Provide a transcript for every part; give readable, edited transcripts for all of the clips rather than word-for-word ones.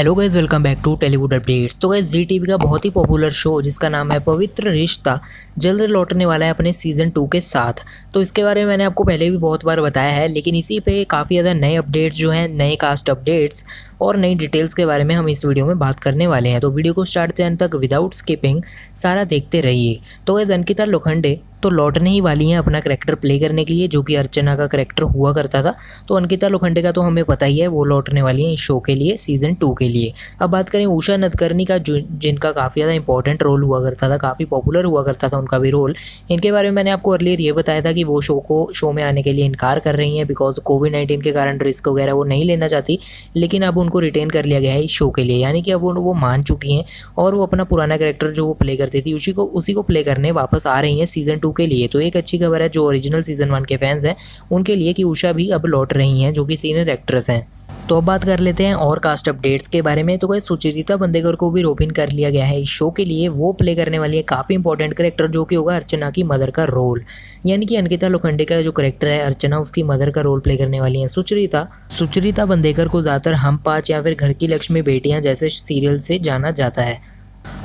Hello guys, welcome back to Tollywood updates. तो guys, Zee TV का बहुत ही पॉपुलर शो जिसका नाम है पवित्र रिश्ता जल्द लौटने वाला है अपने सीज़न 2 के साथ। तो इसके बारे में मैंने आपको पहले भी बहुत बार बताया है, लेकिन इसी पे काफ़ी ज़्यादा नए अपडेट्स जो हैं, नए कास्ट अपडेट्स और नई डिटेल्स के बारे में हम इस वीडियो में बात करने वाले हैं। तो वीडियो को स्टार्ट से एंड तक विदाउट स्किपिंग सारा देखते रहिए। तो गाइस, अंकिता लोखंडे तो लौटने ही वाली हैं अपना करैक्टर प्ले करने के लिए, जो कि अर्चना का करैक्टर हुआ करता था। तो अंकिता लोखंडे का तो हमें पता ही है, वो लौटने वाली हैं इस शो के लिए, सीज़न 2 के लिए। अब बात करें उषा नदकर्णी का, जो जिनका काफ़ी ज़्यादा इंपॉर्टेंट रोल हुआ करता था, काफ़ी पॉपुलर हुआ करता था उनका भी रोल। इनके बारे में मैंने आपको अर्लियर ये बताया था कि वो शो में आने के लिए इनकार कर रही हैं बिकॉज कोविड-19 के कारण रिस्क वगैरह वो नहीं लेना चाहती। लेकिन अब उनको रिटेन कर लिया गया है इस शो के लिए, यानी कि अब वो मान चुकी हैं और वो अपना पुराना कैरेक्टर जो वो प्ले करती थी उसी को प्ले करने वापस आ रही हैं सीज़न 2 के लिए। तो एक अच्छी खबर है जो ओरिजिनल सीज़न 1 के फैंस हैं उनके लिए कि उषा भी अब लौट रही हैं, जो कि सीनियर एक्ट्रेस हैं। तो अब बात कर लेते हैं और कास्ट अपडेट्स के बारे में। तो गाइस, सुचरिता बंदेकर को भी रोपिन कर लिया गया है इस शो के लिए। वो प्ले करने वाली है काफ़ी इंपॉर्टेंट करेक्टर, जो कि होगा अर्चना की मदर का रोल। यानी कि अंकिता लोखंडे का जो करेक्टर है अर्चना, उसकी मदर का रोल प्ले करने वाली है सुचरिता बंदेकर को ज़्यादातर हम 5 या फिर घर की लक्ष्मी बेटियाँ जैसे सीरियल से जाना जाता है।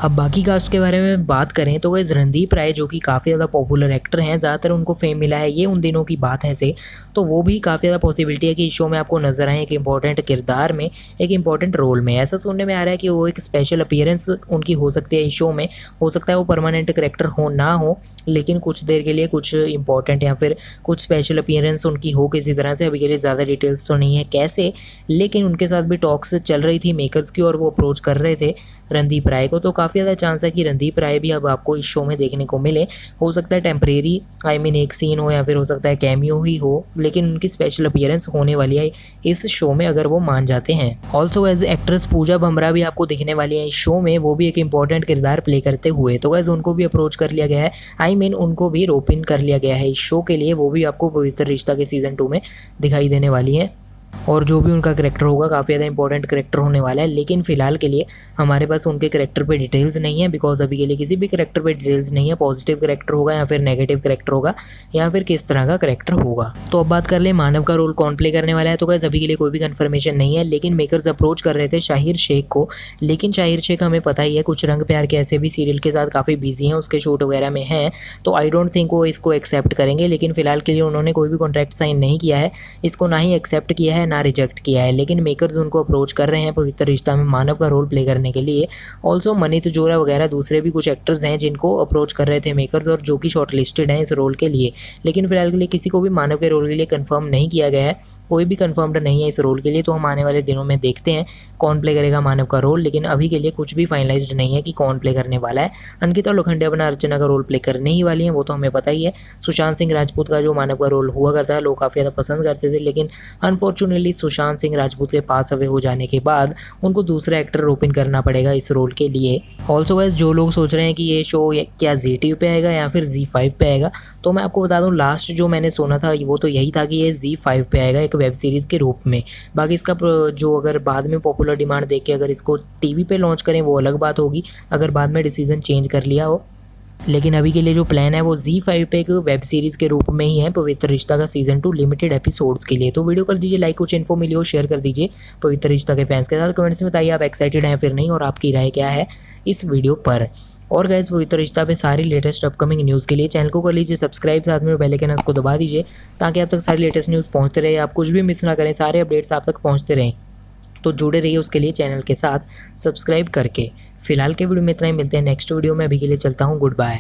अब बाकी कास्ट के बारे में बात करें तो गाइस, रणदीप राय जो कि काफ़ी ज़्यादा पॉपुलर एक्टर हैं, ज़्यादातर उनको फेम मिला है, ये उन दिनों की बात है से। तो वो भी काफ़ी ज़्यादा पॉसिबिलिटी है कि इस शो में आपको नजर आए एक इंपॉर्टेंट किरदार में, एक इंपॉर्टेंट रोल में। ऐसा सुनने में आ रहा है कि वो एक स्पेशल अपीयरेंस उनकी हो सकती है इस शो में। हो सकता है वो परमानेंट करेक्टर हो ना हो, लेकिन कुछ देर के लिए कुछ इंपॉर्टेंट या फिर कुछ स्पेशल अपीयरेंस उनकी हो किसी तरह से। अभी के लिए ज़्यादा डिटेल्स तो नहीं है कैसे, लेकिन उनके साथ भी टॉक्स चल रही थी मेकर्स की और वो अप्रोच कर रहे थे रणदीप राय को। तो काफ़ी ज़्यादा चांस है कि रणदीप राय भी अब आपको इस शो में देखने को मिले। हो सकता है टेम्परेरी एक सीन हो या फिर हो सकता है कैमियो ही हो, लेकिन उनकी स्पेशल अपीयरेंस होने वाली है इस शो में अगर वो मान जाते हैं। ऑल्सो एज एक्ट्रेस पूजा बमरा भी आपको दिखने वाली है इस शो में, वो भी एक इंपॉर्टेंट किरदार प्ले करते हुए। तो गैस, उनको भी अप्रोच कर लिया गया है, उनको भी रोपिन कर लिया गया है इस शो के लिए। वो भी आपको पवित्र रिश्ता के सीज़न 2 में दिखाई देने वाली है और जो भी उनका करेक्टर होगा काफ़ी ज़्यादा इंपॉर्टेंट करेक्टर होने वाला है। लेकिन फिलहाल के लिए हमारे पास उनके करेक्टर पे डिटेल्स नहीं है, बिकॉज अभी के लिए किसी भी करेक्टर पे डिटेल्स नहीं है। पॉजिटिव करेक्टर होगा या फिर नेगेटिव करेक्टर होगा या फिर किस तरह का करेक्टर होगा। तो अब बात कर ले मानव का रोल कौन प्ले करने वाला है। तो गाइस, अभी के लिए कोई भी कंफर्मेशन नहीं है, लेकिन मेकर्स अप्रोच कर रहे थे शाहिर शेख को। लेकिन शाहिर शेख हमें पता ही है, कुछ रंग प्यार के ऐसे भी सीरियल के साथ काफ़ी बिजी हैं, उसके शूट वगैरह में हैं। तो आई डोंट थिंक वो इसको एक्सेप्ट करेंगे। लेकिन फिलहाल के लिए उन्होंने कोई भी कॉन्ट्रैक्ट साइन नहीं किया है, इसको ना ही एक्सेप्ट किया है ना रिजेक्ट किया है। लेकिन मेकर्स उनको अप्रोच कर रहे हैं पवित्र रिश्ता में मानव का रोल प्ले करने के लिए। ऑल्सो मनीत जोरा वगैरह दूसरे भी कुछ एक्टर्स हैं जिनको अप्रोच कर रहे थे मेकर्स और जो कि शॉर्ट लिस्टेड हैं इस रोल के लिए। लेकिन फिलहाल के लिए किसी को भी मानव के रोल के लिए कंफर्म नहीं किया गया है, कोई भी कंफर्म्ड नहीं है इस रोल के लिए। तो हम आने वाले दिनों में देखते हैं कौन प्ले करेगा मानव का रोल, लेकिन अभी के लिए कुछ भी फाइनलाइज्ड नहीं है कि कौन प्ले करने वाला है। अंकिता लोखंडे अपना अर्चना का रोल प्ले करने ही वाली हैं, वो तो हमें पता ही है। सुशांत सिंह राजपूत का जो मानव का रोल हुआ करता है लोग काफ़ी ज़्यादा पसंद करते थे, लेकिन अनफॉर्चुनेटली सुशांत सिंह राजपूत के पास अवे हो जाने के बाद उनको दूसरा एक्टर रोपिन करना पड़ेगा इस रोल के लिए। ऑल्सो गाइस, जो लोग सोच रहे हैं कि ये शो क्या ZTV पे आएगा या फिर Z5 पे आएगा, तो मैं आपको बता दूं लास्ट जो मैंने सुना था वो तो यही था कि ये Z5 पे आएगा एक वेब सीरीज़ के रूप में। बाकी इसका जो अगर बाद में पॉपुलर डिमांड देख के अगर इसको टीवी पे लॉन्च करें वो अलग बात होगी, अगर बाद में डिसीजन चेंज कर लिया हो। लेकिन अभी के लिए जो प्लान है वो Z5 पे एक वेब सीरीज़ के रूप में ही है, पवित्र रिश्ता का सीज़न 2 लिमिटेड एपिसोड्स के लिए। तो वीडियो कर दीजिए लाइक, कुछ इन्फो मिली हो शेयर कर दीजिए पवित्र रिश्ता के फैंस के साथ। कमेंट्स में बताइए आप एक्साइटेड हैं फिर नहीं, और आपकी राय क्या है इस वीडियो पर। और गाइस, पवित्र रिश्ता पे सारी लेटेस्ट अपकमिंग न्यूज़ के लिए चैनल को कर लीजिए सब्सक्राइब, साथ में बेल आइकन को दबा दीजिए ताकि आप तक सारी लेटेस्ट न्यूज़ पहुंचते रहे, आप कुछ भी मिस ना करें, सारे अपडेट्स आप तक पहुंचते रहें। तो जुड़े रहिए उसके लिए चैनल के साथ सब्सक्राइब करके। फिलहाल के वीडियो में इतना ही, मिलते हैं नेक्स्ट वीडियो में। अभी के लिए चलता हूँ, गुड बाय।